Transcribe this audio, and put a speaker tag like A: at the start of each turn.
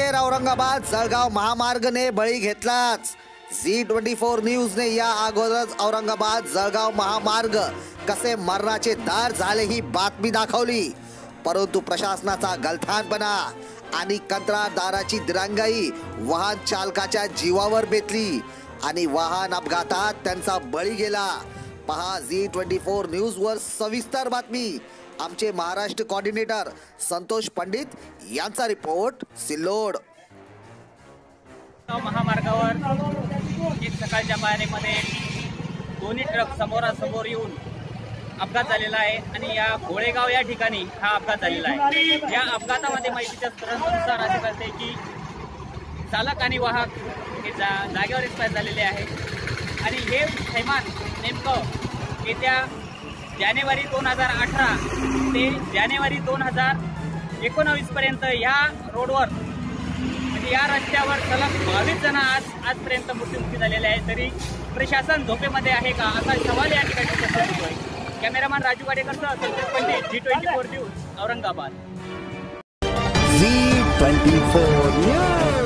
A: अखेर औरंगाबाद जळगाव महामार्गने बळी घेतलाच। Z24 न्यूजने या अगोदरच औरंगाबाद जळगाव महामार्ग कसे मरणाचे दार झाले ही बातमी दाखवली, परंतु प्रशासनाचा गलथानपणा आणि कंत्राटदाराची दिरंगाई वाहन चालकाच्या जीवावर बेतली आणि वाहन अपघातात त्यांचा बळी गेला। पहा Z24 न्यूज वर सविस्तर बातमी। आमचे महाराष्ट्र कोऑर्डिनेटर संतोष पंडित यांचा रिपोर्ट सिल्लोड।
B: महामार्गावर एक सकाळच्या पाऱ्यामध्ये दोन्ही ट्रक समोरासमोर येऊन अपघात झालेला आहे आणि या घोळेगाव या ठिकाणी हा अपघात झालेला आहे। या अपघातामध्ये माहितीच्या स्रोतांनुसार असे कळते की चालक आणि वाहक हे जागेवर एक्सपायर झालेले आहेत आणि हे थैमान नेमकं येत्या जानेवारी 2018 ते जानेवारी 2019 पर्यंत या रोडवर म्हणजे या रस्त्यावर सलग 22 जण आजपर्यंत मृत्युमुखी झालेले आहेत। तरी प्रशासन झोपेमध्ये आहे का असा सवाल या ठिकाणी उपस्थित होईल। कॅमेरामॅन राजू गाडेकरसह Santosh Pandit Z24 news Aurangabad.
A: Z24 news.